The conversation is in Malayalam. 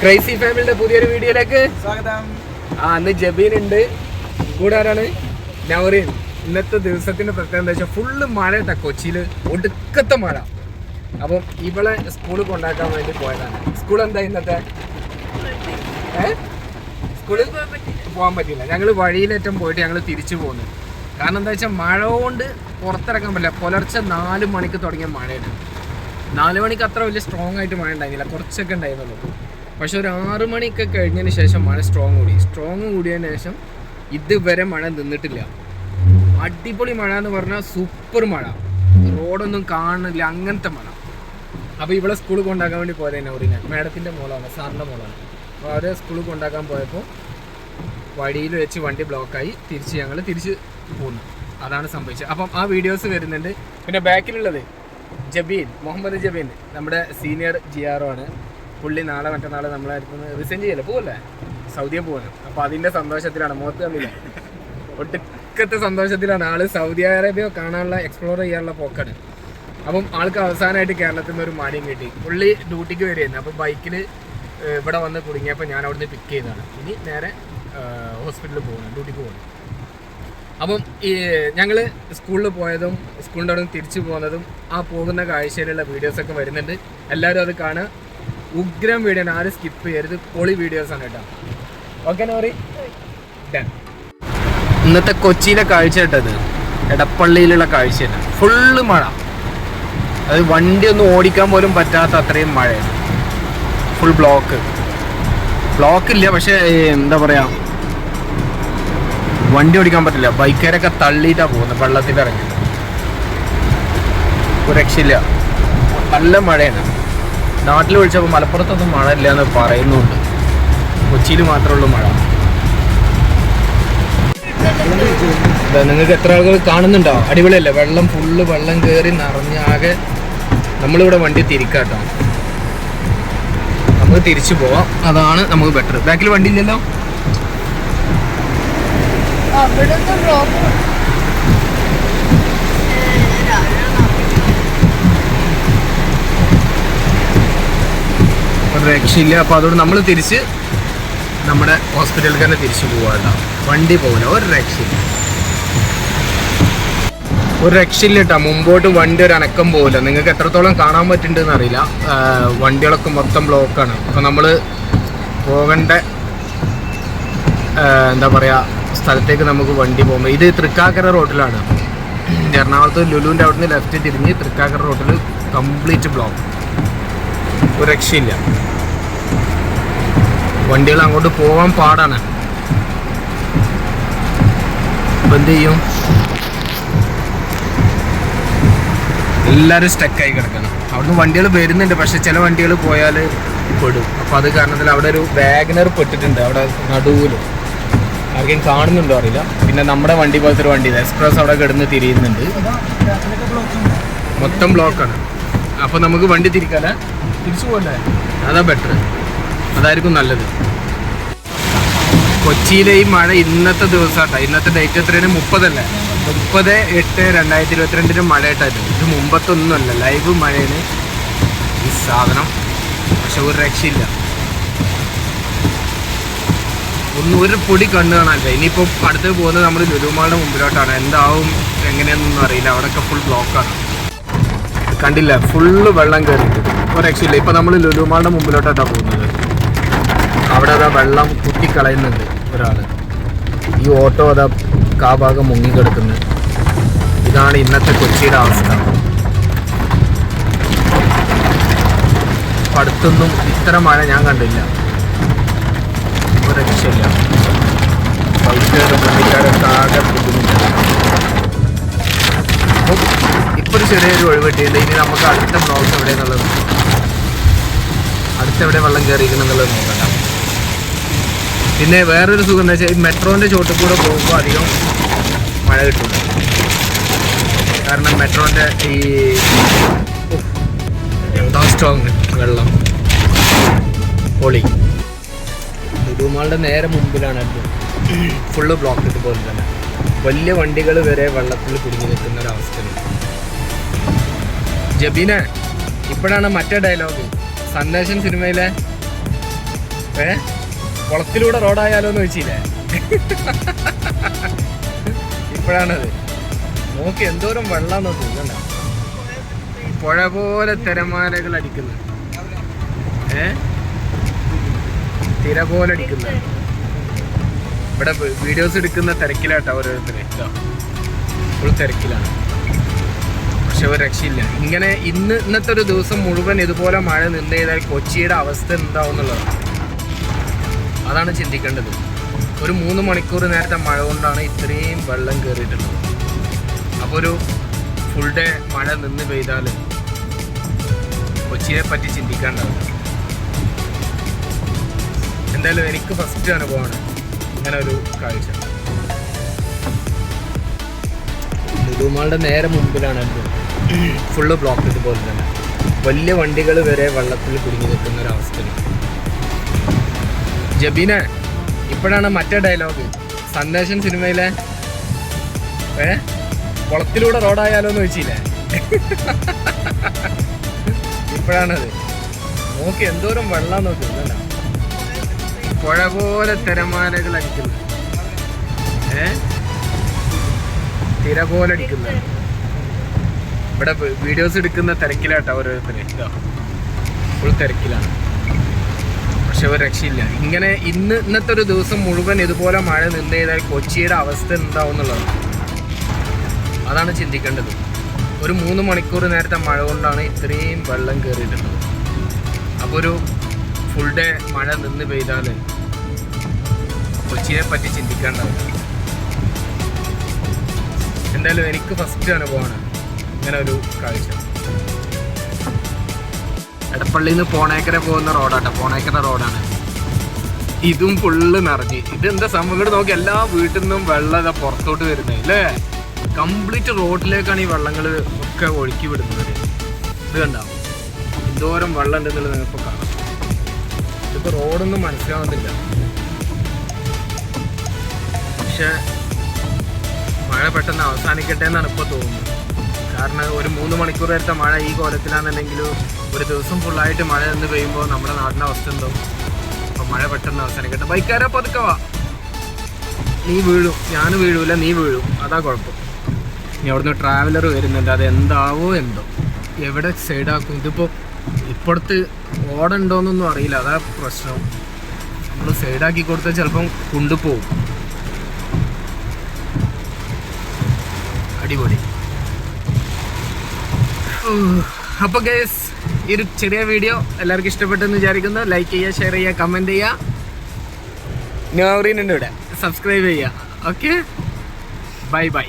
ക്രൈസി ഫാമിലിയുടെ പുതിയൊരു വീഡിയോയിലേക്ക് സ്വാഗതം. അന്ന് ജബീൻ ഉണ്ട്, കൂടെ ആരാണ്? നൗറീൻ. ഇന്നത്തെ ദിവസത്തിന്റെ പ്രത്യേകത എന്താ വെച്ചാൽ ഫുള്ള് മഴ കേട്ടോ, കൊച്ചിയില് ഒടുക്കത്തെ മഴ. അപ്പം ഇവളെ സ്കൂളിൽ കൊണ്ടാക്കാൻ വേണ്ടി പോയതാണ്. സ്കൂൾ എന്താ ഇന്നത്തെ? സ്കൂളിൽ പോകാൻ പറ്റില്ല. ഞങ്ങൾ വഴിയിലേറ്റം പോയിട്ട് ഞങ്ങൾ തിരിച്ചു പോകുന്നു. കാരണം എന്താ വെച്ചാൽ മഴ കൊണ്ട് പുറത്തിറങ്ങാൻ പറ്റില്ല. പുലർച്ചെ 4 മണിക്ക് തുടങ്ങിയ മഴയാണ്. 4 മണിക്ക് അത്ര വലിയ സ്ട്രോങ് ആയിട്ട് മഴ ഉണ്ടായിരുന്നില്ല, കുറച്ചൊക്കെ ഉണ്ടായിരുന്നുള്ളൂ. പക്ഷെ ഒരു 6 മണിയൊക്കെ കഴിഞ്ഞതിന് ശേഷം മഴ സ്ട്രോങ് കൂടിയതിന് ശേഷം ഇതുവരെ മഴ നിന്നിട്ടില്ല. അടിപൊളി മഴ എന്ന് പറഞ്ഞാൽ സൂപ്പർ മഴ, റോഡൊന്നും കാണുന്നില്ല, അങ്ങനത്തെ മഴ. അപ്പോൾ ഇവിടെ സ്കൂളിൽ കൊണ്ടാക്കാൻ വേണ്ടി പോയത് നൗറീനെ, മാഡത്തിൻ്റെ മോളാണ്, സാറിൻ്റെ മോളാണ്. അപ്പോൾ അവരെ സ്കൂളിൽ കൊണ്ടാക്കാൻ പോയപ്പോൾ വഴിയിൽ വെച്ച് വണ്ടി ബ്ലോക്കായി ഞങ്ങൾ തിരിച്ച് പോന്നു. അതാണ് സംഭവിച്ചത്. അപ്പം ആ വീഡിയോസ് വരുന്നുണ്ട്. പിന്നെ ബാക്കിലുള്ളത് ജബീൻ, മുഹമ്മദ് ജബീൻ, നമ്മുടെ സീനിയർ GRO ആണ്. പുള്ളി നാളെ മറ്റന്നാൾ നമ്മളെ അടുത്ത് റിസൈൻ ചെയ്യല്ലേ, പോവല്ലേ, സൗദിയെ പോവാണ്. അപ്പോൾ അതിൻ്റെ സന്തോഷത്തിലാണ്, മുഖത്ത് തമ്മില്ല, ഒടുക്കത്തെ സന്തോഷത്തിലാണ്. ആള് സൗദി അറേബ്യ കാണാനുള്ള, എക്സ്പ്ലോർ ചെയ്യാനുള്ള പോക്കാണ്. അപ്പം ആൾക്ക് അവസാനമായിട്ട് കേരളത്തിൽ നിന്ന് ഒരു മാനിയം കിട്ടി. പുള്ളി ഡ്യൂട്ടിക്ക് വരികയായിരുന്നു. അപ്പോൾ ബൈക്കിൽ ഇവിടെ വന്ന് കുടുങ്ങിയപ്പോൾ ഞാൻ അവിടുന്ന് പിക്ക് ചെയ്തതാണ്. ഇനി നേരെ ഹോസ്പിറ്റലിൽ പോകണം, ഡ്യൂട്ടിക്ക് പോകണം. അപ്പം ഈ ഞങ്ങൾ സ്കൂളിൽ പോയതും സ്കൂളിൻ്റെ അവിടെ നിന്ന് തിരിച്ചു പോകുന്നതും ആ പോകുന്ന കാഴ്ചയിലുള്ള വീഡിയോസൊക്കെ വരുന്നുണ്ട്. എല്ലാവരും അത് കാണുക. ഉഗ്രം വീഡിയോ ആണ്, ആരും സ്കിപ്പ് ചെയ്യരുത്. പൊളി വീഡിയോസാണ് കേട്ടോ. Okay nori done. ഇന്നത്തെ കൊച്ചിയിലെ കാഴ്ച കേട്ടത് എടപ്പള്ളിയിലുള്ള കാഴ്ചയാണ്. ഫുള്ള് മഴ, അത് വണ്ടി ഒന്നും ഓടിക്കാൻ പോലും പറ്റാത്ത അത്രയും മഴയാണ്. ഫുൾ ബ്ലോക്കില്ല, പക്ഷേ എന്താ പറയുക, വണ്ടി ഓടിക്കാൻ പറ്റില്ല. ബൈക്കുകാരൊക്കെ തള്ളിയിട്ടാണ് പോകുന്നത്, വെള്ളത്തിലിറങ്ങി. ഒരു രക്ഷയില്ല, നല്ല മഴയാണ്. നാട്ടിൽ വിളിച്ചപ്പോൾ മലപ്പുറത്തൊന്നും മഴ ഇല്ല എന്ന് പറയുന്നുണ്ട്, കൊച്ചിയിൽ മാത്രമേ ഉള്ളൂ മഴ. നിങ്ങൾക്ക് എത്ര ആളുകൾ കാണുന്നുണ്ടോ? അടിപൊളിയല്ലേ, വെള്ളം ഫുള്ള് വെള്ളം കയറി നിറഞ്ഞ് ആകെ. നമ്മളിവിടെ വണ്ടി തിരിക്കാട്ടോ, നമുക്ക് തിരിച്ചു പോവാം, അതാണ് നമുക്ക് ബെറ്റർ. ബാക്കിൽ വണ്ടി ഇല്ലല്ലോ. ഒരു രക്ഷയില്ല. അപ്പോൾ അതുകൊണ്ട് നമ്മൾ തിരിച്ച് നമ്മുടെ ഹോസ്പിറ്റലിൽ തന്നെ തിരിച്ചു പോകാമല്ല, വണ്ടി പോകില്ല. ഒരു രക്ഷയില്ല കേട്ടോ. മുമ്പോട്ട് വണ്ടി ഒരു അനക്കം പോകില്ല. നിങ്ങൾക്ക് എത്രത്തോളം കാണാൻ പറ്റുന്നുണ്ടെന്ന് അറിയില്ല, വണ്ടികളൊക്കെ മൊത്തം ബ്ലോക്കാണ്. അപ്പോൾ നമ്മൾ പോകേണ്ട എന്താ പറയുക സ്ഥലത്തേക്ക് നമുക്ക് വണ്ടി പോകുമ്പോൾ, ഇത് തൃക്കാക്കര റോഡിലാണ്. എറണാകുളത്ത് ലുലുവിൻ്റെ അവിടെ നിന്ന് ലെഫ്റ്റ് തിരിഞ്ഞ് തൃക്കാക്കര റോഡിൽ കംപ്ലീറ്റ് ബ്ലോക്ക്, ഒരു രക്ഷയില്ല. വണ്ടികൾ അങ്ങോട്ട് പോകാൻ പാടാണ്. അപ്പം എന്ത് ചെയ്യും, എല്ലാവരും സ്റ്റക്കായി കിടക്കണം. അവിടുന്ന് വണ്ടികൾ വരുന്നുണ്ട്, പക്ഷെ ചില വണ്ടികൾ പോയാൽ പെടും. അപ്പോൾ അത് കാരണത്തിൽ അവിടെ ഒരു വാഗനർ പെട്ടിട്ടുണ്ട്, അവിടെ നടുവിൽ. ആർക്കെങ്കിലും കാണുന്നുണ്ടോ അറിയില്ല. പിന്നെ നമ്മുടെ വണ്ടി പോലത്തെ ഒരു വണ്ടി എക്സ്പ്രസ് അവിടെ കിടന്ന് തിരിയുന്നുണ്ട്, മൊത്തം ബ്ലോക്കാണ്. അപ്പോൾ നമുക്ക് വണ്ടി തിരിക്കാല്ലേ, തിരിച്ചു പോകല്ലേ, അതാ ബെറ്റർ, അതായിരിക്കും നല്ലത്. കൊച്ചിയിലെ ഈ മഴ ഇന്നത്തെ ദിവസമാട്ടോ. ഇന്നത്തെ ഡേറ്റ് എത്രയാണ്? 30 അല്ലേ? 30/8/2022 മഴ ആയിട്ടായിരുന്നു. ഇത് മുമ്പത്തൊന്നുമല്ല, ലൈവ് മഴയാണ് ഈ സാധനം. പക്ഷെ ഒരു രക്ഷയില്ല, ഒരു പൊടി കണ്ണു കാണാനില്ല. ഇനിയിപ്പോൾ അടുത്ത് പോകുന്നത് നമ്മൾ ലുലുമാളുടെ മുമ്പിലോട്ടാണ്. എന്താവും എങ്ങനെയാണെന്നൊന്നും അറിയില്ല, അവിടെയൊക്കെ ഫുൾ ബ്ലോക്കാണ്. കണ്ടില്ല, ഫുള്ള് വെള്ളം കയറിയിട്ട് ഒരു രക്ഷയില്ല. ഇപ്പം നമ്മൾ ലുലുമാളുടെ മുമ്പിലോട്ടാണ് പോകുന്നത്. അവിടെ അതാ വെള്ളം കുത്തിക്കളയുന്നുണ്ട് ഒരാൾ. ഈ ഓട്ടോ അതാ ഭാഗം മുങ്ങിക്കിടക്കുന്നത്. ഇതാണ് ഇന്നത്തെ കൊച്ചിയുടെ അവസ്ഥ. അടുത്തൊന്നും ഇത്ര മഴ ഞാൻ കണ്ടില്ല, ഒരു രക്ഷയില്ല. ബൈക്കുകാരും വണ്ടിക്കാരൊക്കെ ആകെ ബുദ്ധിമുട്ടാണ്. അപ്പം ഇപ്പോൾ ഒരു ചെറിയൊരു ഒഴിവിട്ടിട്ടുണ്ട്. ഇനി നമുക്ക് അടുത്ത ബ്ലോക്ക് എവിടെയെന്നുള്ളത്, അടുത്തെവിടെ വെള്ളം കയറിയിരിക്കുന്നുള്ളത് നോക്കണ്ട. പിന്നെ വേറൊരു സുഖം എന്താ വെച്ചാൽ, ഈ മെട്രോൻ്റെ ചോട്ടിൽ കൂടെ പോകുമ്പോൾ അധികം മഴ കിട്ടില്ല. കാരണം മെട്രോൻ്റെ ഈ എന്താ സ്ട്രോങ് വെള്ളം, പൊളി. ലുലുമാളുടെ നേരെ മുമ്പിലാണ് ഫുള്ള് ബ്ലോക്ക്. ഇതുപോലെ തന്നെ വലിയ വണ്ടികൾ വരെ വെള്ളത്തിൽ കുടുങ്ങി നിൽക്കുന്ന ഒരവസ്ഥയാണ്. ജബീന, ഇപ്പോഴാണ് മറ്റേ ഡയലോഗ് സന്ദേശം സിനിമയിലെ കുളത്തിലൂടെ റോഡായാലോ എന്ന് വെച്ചില്ലേ? ഇപ്പോഴാണത്. നോക്കി എന്തോരം വെള്ളം തോന്നണ്ട. പുഴ പോലെ തിരമാലകൾ അടിക്കുന്നു, തിര പോലെ അടിക്കുന്നത്. ഇവിടെ വീഡിയോസ് എടുക്കുന്ന തിരക്കിലാട്ടോ ഓരോരുത്തര്. ഫുൾ തിരക്കിലാണ്. പക്ഷെ ഒരു രക്ഷയില്ല. ഇങ്ങനെ ഇന്നത്തെ ഒരു ദിവസം മുഴുവൻ ഇതുപോലെ മഴ നിന്ന് ചെയ്താൽ കൊച്ചിയുടെ അവസ്ഥ എന്താവും എന്നുള്ളതാണ്. അതാണ് ചിന്തിക്കേണ്ടത്. ഒരു 3 മണിക്കൂർ നേരത്തെ മഴ കൊണ്ടാണ് ഇത്രയും വെള്ളം കയറിയിട്ടുള്ളത്. അപ്പോൾ ഒരു ഫുൾ ഡേ മഴ നിന്ന് പെയ്താൽ കൊച്ചിയെ പറ്റി ചിന്തിക്കേണ്ടതാണ്. എന്തായാലും എനിക്ക് ഫസ്റ്റ് അനുഭവമാണ് ഇങ്ങനെ ഒരു കാഴ്ച. ലുലുമാളുടെ നേരെ മുമ്പിലാണ് ഫുള്ള് ബ്ലോക്ക്. ഇതുപോലെ തന്നെ വലിയ വണ്ടികൾ വരെ വെള്ളത്തിൽ കുടുങ്ങി നിൽക്കുന്ന ഒരവസ്ഥയാണ്. ജബീന, ഇപ്പോഴാണ് മറ്റേ ഡയലോഗ് സന്ദേശം സിനിമയിലെ കുളത്തിലൂടെ റോഡായാലോ എന്ന് വെച്ചില്ലേ? ഇപ്പോഴാണത്. നോക്കി എന്തോരം വെള്ളം നോക്കി. പുഴ പോലെ തിരമാലകൾ അടിക്കുന്നു, തിര പോലെ അടിക്കുന്നത്. ഇവിടെ വീഡിയോസ് എടുക്കുന്ന തിരക്കിലാട്ടോ ഓരോരുത്തര്. ഫുൾ തിരക്കിലാണ്. പക്ഷെ ഒരു രക്ഷയില്ല. ഇങ്ങനെ ഇന്നത്തെ ഒരു ദിവസം മുഴുവൻ ഇതുപോലെ മഴ നിന്ന് ചെയ്താൽ കൊച്ചിയുടെ അവസ്ഥ എന്താവും എന്നുള്ളതാണ്. അതാണ് ചിന്തിക്കേണ്ടത്. ഒരു 3 മണിക്കൂർ നേരത്തെ മഴ കൊണ്ടാണ് ഇത്രയും വെള്ളം കയറിയിട്ടുള്ളത്. അപ്പോൾ ഒരു ഫുൾ ഡേ മഴ നിന്ന് പെയ്താൽ കൊച്ചിയെ പറ്റി ചിന്തിക്കേണ്ടത്. എന്തായാലും എനിക്ക് ഫസ്റ്റ് അനുഭവമാണ് ഇങ്ങനെ ഒരു കാഴ്ച. എടപ്പള്ളിയിൽ നിന്ന് പോണേക്കര പോകുന്ന റോഡാട്ടോ. പോണേക്കര റോഡാണ്. ഇതും ഫുള്ള് നിറഞ്ഞ്. ഇതെന്താ സംഭവം നോക്കി. എല്ലാ വീട്ടിൽ നിന്നും വെള്ളം പുറത്തോട്ട് വരുന്നത് അല്ലേ? കംപ്ലീറ്റ് റോഡിലേക്കാണ് ഈ വെള്ളങ്ങൾ ഒക്കെ ഒഴുക്കി വിടുന്നത്. ഇത് കണ്ടോ എന്തോരം വെള്ളം ഉണ്ടെന്നുള്ളത് നിങ്ങളിപ്പോൾ കാണാം. ഇതിപ്പോൾ റോഡൊന്നും മനസ്സിലാവുന്നില്ല. പക്ഷെ മഴ പെട്ടെന്ന് അവസാനിക്കട്ടെ എന്നാണ് ഇപ്പോൾ തോന്നുന്നത്. കാരണം ഒരു 3 മണിക്കൂർ നേരത്തെ മഴ ഈ കോലത്തിലാണെന്നുണ്ടെങ്കിൽ ഒരു ദിവസം ഫുള്ളായിട്ട് മഴ നിന്ന് പെയ്യുമ്പോൾ നമ്മുടെ നാടിൻ്റെ അവസ്ഥ എന്തോ. അപ്പോൾ മഴ പെട്ടെന്ന് അവസാനിക്കട്ടെ. ബൈക്കാരാ പതുക്കവാ, നീ വീഴും. ഞാൻ വീഴൂല, നീ വീഴും. അതാ കുഴപ്പം. ഇനി അവിടുന്ന് ട്രാവലർ വരുന്നുണ്ട്. അത് എന്താവോ എന്തോ, എവിടെ സൈഡാക്കും. ഇതിപ്പോൾ ഇപ്പോഴത്തെ ഓടുണ്ടോയെന്നൊന്നും അറിയില്ല. അതാ പ്രശ്നം. നമ്മൾ സൈഡാക്കി കൊടുത്താൽ ചിലപ്പം കൊണ്ടുപോകും. അടിപൊളി. അപ്പോൾ ഗൈസ്, ഈ ഒരു ചെറിയ വീഡിയോ എല്ലാവർക്കും ഇഷ്ടപ്പെട്ടെന്ന് വിചാരിക്കുന്നു. ലൈക്ക് ചെയ്യുക, ഷെയർ ചെയ്യുക, കമൻറ്റ് ചെയ്യുക. നൗറീനുണ്ട് ഇവിടെ, സബ്സ്ക്രൈബ് ചെയ്യുക. Okay, bye bye.